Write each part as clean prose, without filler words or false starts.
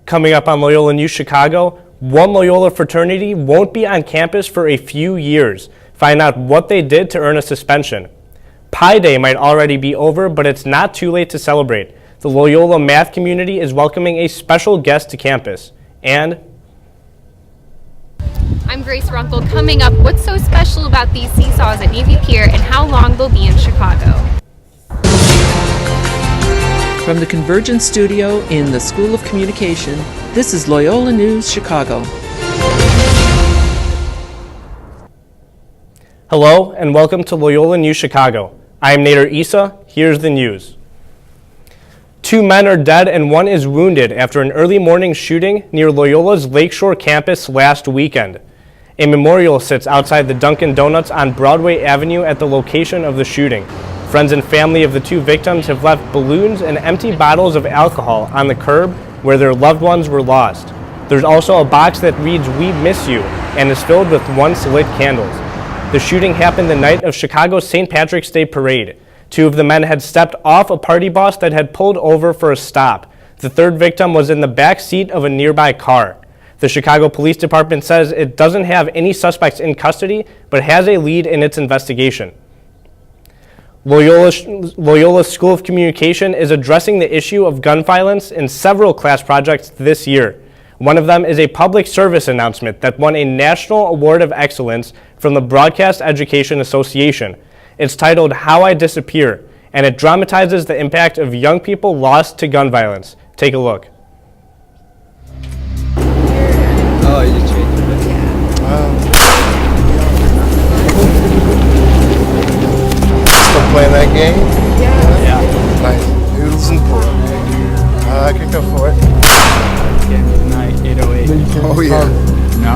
Coming up on Loyola News Chicago, one Loyola fraternity won't be on campus for a few years. Find out what they did to earn a suspension. Pi Day might already be over, but it's not too late to celebrate. The Loyola math community is welcoming a special guest to campus. And I'm Grace Runkle. Coming up, what's so special about these seesaws at Navy Pier and how long they'll be in Chicago? From the Convergence Studio in the School of Communication, this is Loyola News Chicago. hello and welcome to Loyola News Chicago. I am Nader Issa. Here's the news. 2 men are dead and 1 is wounded after an early morning shooting near Loyola's Lakeshore campus last weekend. A memorial sits outside the Dunkin' Donuts on Broadway Avenue at the location of the shooting. Friends and family of the 2 victims have left balloons and empty bottles of alcohol on the curb where their loved ones were lost. There's also a box that reads "We Miss You" and is filled with once lit candles. The shooting happened the night of Chicago's St. Patrick's Day parade. 2 of the men had stepped off a party bus that had pulled over for a stop. The 3rd victim was in the back seat of a nearby car. The Chicago Police Department says it doesn't have any suspects in custody, but has a lead in its investigation. Loyola School of Communication is addressing the issue of gun violence in several class projects this year. One of them is a public service announcement that won a National Award of Excellence from the Broadcast Education Association. It's titled "How I Disappear," and it dramatizes the impact of young people lost to gun violence. Take a look. Oh, you just changed it. Still playing that game? Yeah. Nice. Noodles and pork. I could go for it. Yeah, midnight, 808. Oh, yeah. No?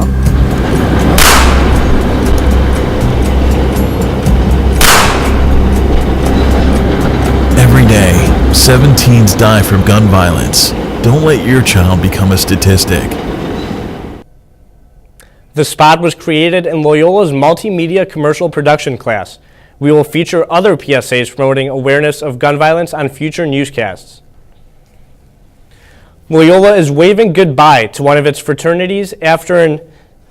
Every day, 7 teens die from gun violence. Don't let your child become a statistic. The spot was created in Loyola's multimedia commercial production class. We will feature other PSAs promoting awareness of gun violence on future newscasts. Loyola is waving goodbye to one of its fraternities after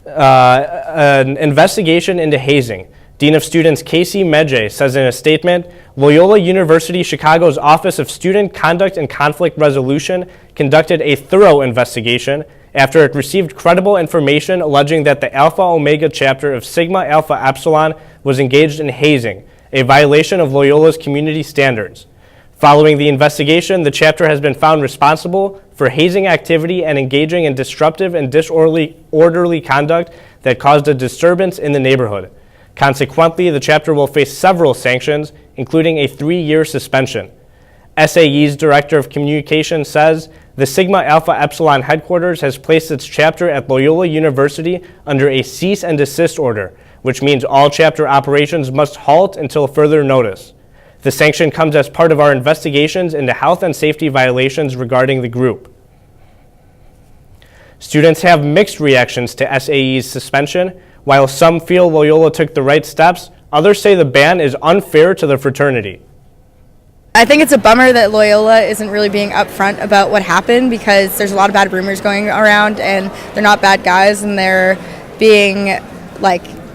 an investigation into hazing. Dean of Students Casey Medjay says in a statement, Loyola University Chicago's Office of Student Conduct and Conflict Resolution conducted a thorough investigation after it received credible information alleging that the Alpha Omega chapter of Sigma Alpha Epsilon was engaged in hazing, a violation of Loyola's community standards. Following the investigation, the chapter has been found responsible for hazing activity and engaging in disruptive and disorderly conduct that caused a disturbance in the neighborhood. Consequently, the chapter will face several sanctions, including a 3-year suspension. SAE's Director of Communication says the Sigma Alpha Epsilon headquarters has placed its chapter at Loyola University under a cease and desist order, which means all chapter operations must halt until further notice. The sanction comes as part of our investigations into health and safety violations regarding the group. Students have mixed reactions to SAE's suspension. While some feel Loyola took the right steps, others say the ban is unfair to the fraternity. I think it's a bummer that Loyola isn't really being upfront about what happened because there's a lot of bad rumors going around and they're not bad guys and they're being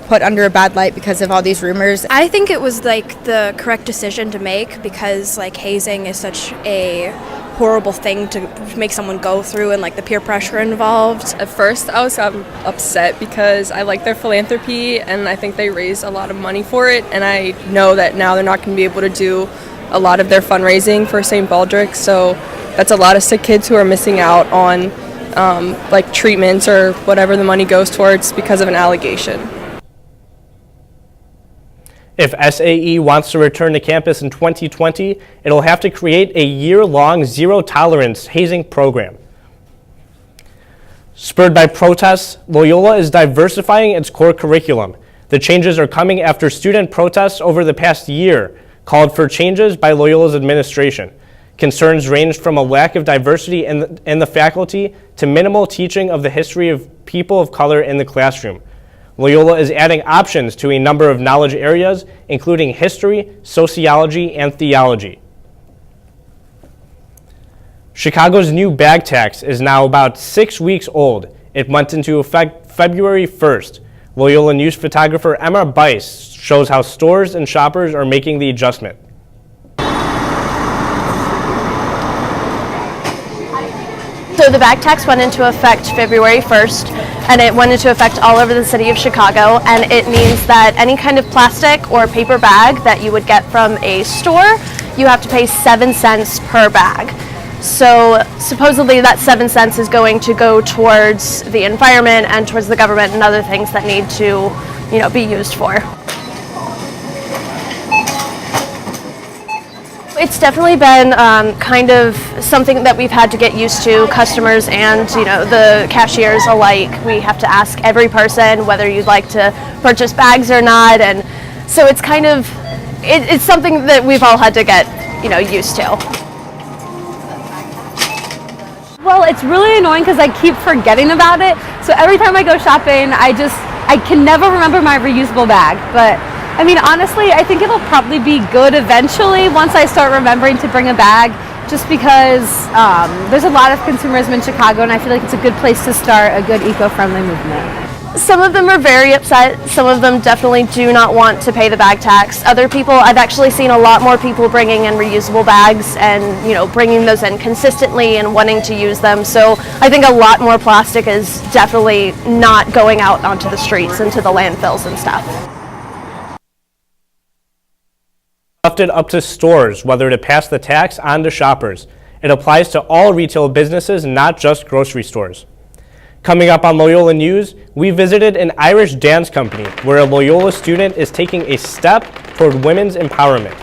put under a bad light because of all these rumors. I think it was the correct decision to make because hazing is such a horrible thing to make someone go through and the peer pressure involved. At first I was upset because I like their philanthropy and I think they raise a lot of money for it, and I know that now they're not going to be able to do a lot of their fundraising for St. Baldrick's, so that's a lot of sick kids who are missing out on treatments or whatever the money goes towards because of an allegation. If SAE wants to return to campus in 2020, it'll have to create a year-long zero-tolerance hazing program. Spurred by protests, Loyola is diversifying its core curriculum. The changes are coming after student protests over the past year called for changes by Loyola's administration. Concerns ranged from a lack of diversity in the faculty to minimal teaching of the history of people of color in the classroom. Loyola is adding options to a number of knowledge areas, including history, sociology, and theology. Chicago's new bag tax is now about 6 weeks old. It went into effect February 1st. Loyola News photographer Emma Bice shows how stores and shoppers are making the adjustment. So the bag tax went into effect February 1st, and it went into effect all over the city of Chicago, and it means that any kind of plastic or paper bag that you would get from a store, you have to pay 7 cents per bag. So supposedly that 7 cents is going to go towards the environment and towards the government and other things that need to, be used for. It's definitely been kind of something that we've had to get used to, customers and the cashiers alike. We have to ask every person whether you'd like to purchase bags or not, and so it's kind of it's something that we've all had to get used to. Well, it's really annoying because I keep forgetting about it. So every time I go shopping, I can never remember my reusable bag. But I mean, honestly, I think it'll probably be good eventually once I start remembering to bring a bag, just because there's a lot of consumerism in Chicago, and I feel like it's a good place to start a good eco-friendly movement. Some of them are very upset. Some of them definitely do not want to pay the bag tax. Other people, I've actually seen a lot more people bringing in reusable bags and bringing those in consistently and wanting to use them. So I think a lot more plastic is definitely not going out onto the streets and to the landfills and stuff. Left it up to stores whether to pass the tax on to shoppers. It applies to all retail businesses, not just grocery stores. Coming up on Loyola News, we visited an Irish dance company where a Loyola student is taking a step toward women's empowerment.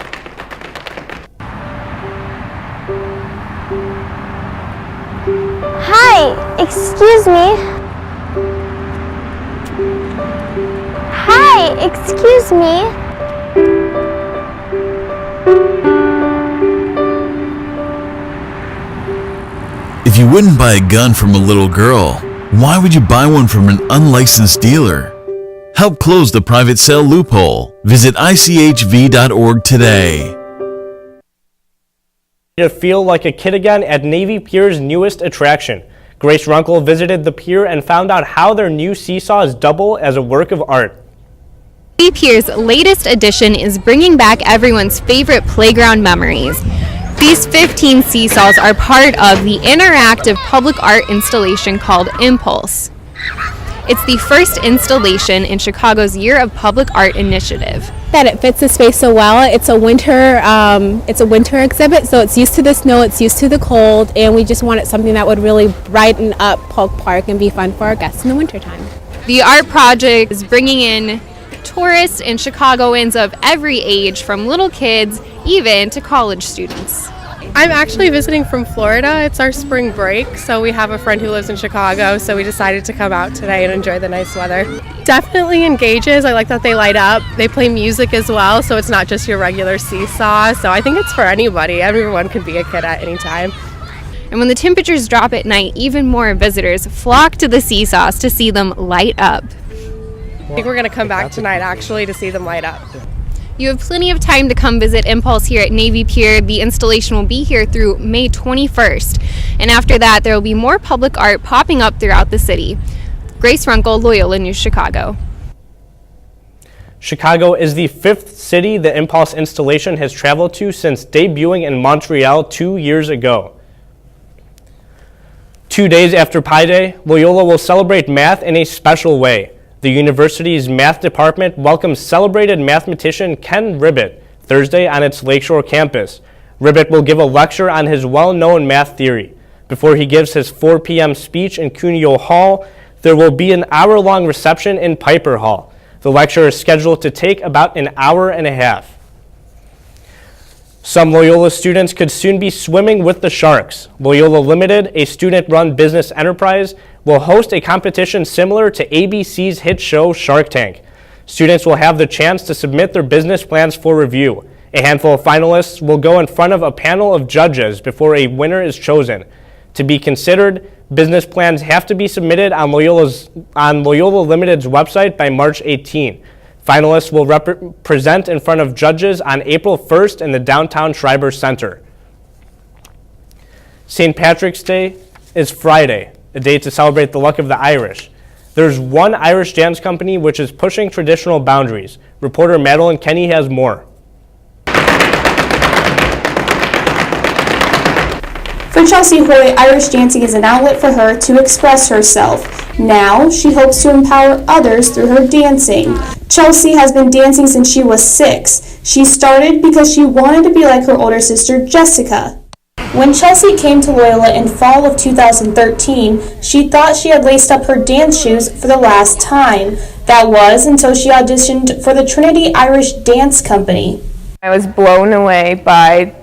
Hi, excuse me. Hi, excuse me. If you wouldn't buy a gun from a little girl, why would you buy one from an unlicensed dealer? Help close the private sale loophole. Visit ICHV.org today. To feel like a kid again at Navy Pier's newest attraction. Grace Runkle visited the pier and found out how their new seesaws double as a work of art. Navy Pier's latest addition is bringing back everyone's favorite playground memories. These 15 seesaws are part of the interactive public art installation called Impulse. It's the first installation in Chicago's Year of Public Art initiative. That it fits the space so well. It's a winter exhibit, so it's used to the snow, it's used to the cold, and we just wanted something that would really brighten up Polk Park and be fun for our guests in the wintertime. The art project is bringing in tourists and Chicagoans of every age, from little kids even to college students. I'm actually visiting from Florida. It's our spring break, so we have a friend who lives in Chicago, so we decided to come out today and enjoy the nice weather. Definitely engages. I like that they light up. They play music as well, so it's not just your regular seesaw. So I think it's for anybody. Everyone can be a kid at any time. And when the temperatures drop at night, even more visitors flock to the seesaws to see them light up. I think we're going to come back tonight actually to see them light up. You have plenty of time to come visit Impulse here at Navy Pier. The installation will be here through May 21st. And after that, there will be more public art popping up throughout the city. Grace Runkle, Loyola News Chicago. Chicago is the 5th city the Impulse installation has traveled to since debuting in Montreal 2 years ago. 2 days after Pi Day, Loyola will celebrate math in a special way. The university's math department welcomes celebrated mathematician Ken Ribbett Thursday on its Lakeshore campus. Ribbett will give a lecture on his well-known math theory. Before he gives his 4 p.m. speech in Cuneo Hall, there will be an hour-long reception in Piper Hall. The lecture is scheduled to take about an hour and a half. Some Loyola students could soon be swimming with the sharks. Loyola Limited, a student-run business enterprise, will host a competition similar to ABC's hit show Shark Tank. Students will have the chance to submit their business plans for review. A handful of finalists will go in front of a panel of judges before a winner is chosen. To be considered, business plans have to be submitted on Loyola Limited's website by March 18. Finalists will present in front of judges on April 1st in the downtown Schreiber Center. St. Patrick's Day is Friday, a day to celebrate the luck of the Irish. There's one Irish dance company which is pushing traditional boundaries. Reporter Madeline Kenny has more. For Chelsea Hoy, Irish dancing is an outlet for her to express herself. Now, she hopes to empower others through her dancing. Chelsea has been dancing since she was 6. She started because she wanted to be like her older sister, Jessica. When Chelsea came to Loyola in fall of 2013, she thought she had laced up her dance shoes for the last time. That was until she auditioned for the Trinity Irish Dance Company. I was blown away by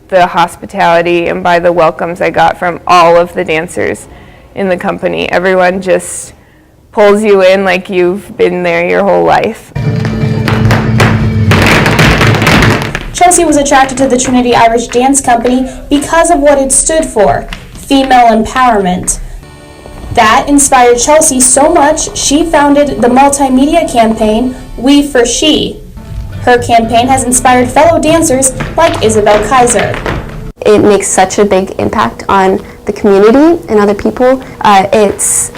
the hospitality and by the welcomes I got from all of the dancers in the company. Everyone just pulls you in like you've been there your whole life. Chelsea was attracted to the Trinity Irish Dance Company because of what it stood for, female empowerment. That inspired Chelsea so much, she founded the multimedia campaign, We for She. Her campaign has inspired fellow dancers like Isabel Kaiser. It makes such a big impact on the community and other people. It's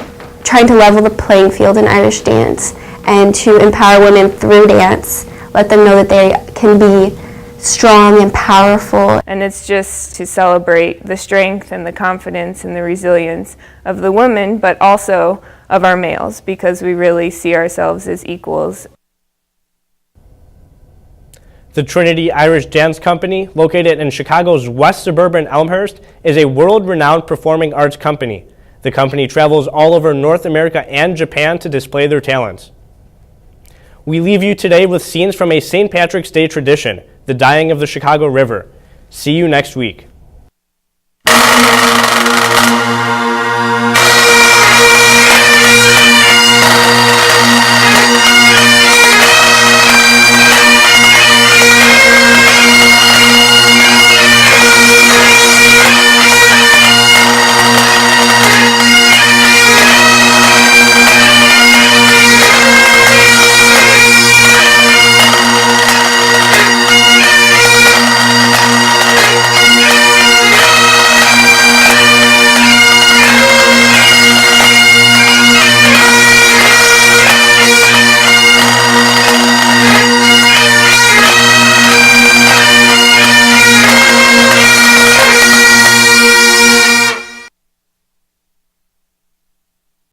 trying to level the playing field in Irish dance and to empower women through dance, let them know that they can be strong and powerful. And it's just to celebrate the strength and the confidence and the resilience of the women, but also of our males, because we really see ourselves as equals. The Trinity Irish Dance Company, located in Chicago's west suburban Elmhurst, is a world-renowned performing arts company. The company travels all over North America and Japan to display their talents. We leave you today with scenes from a St. Patrick's Day tradition, the dyeing of the Chicago River. See you next week.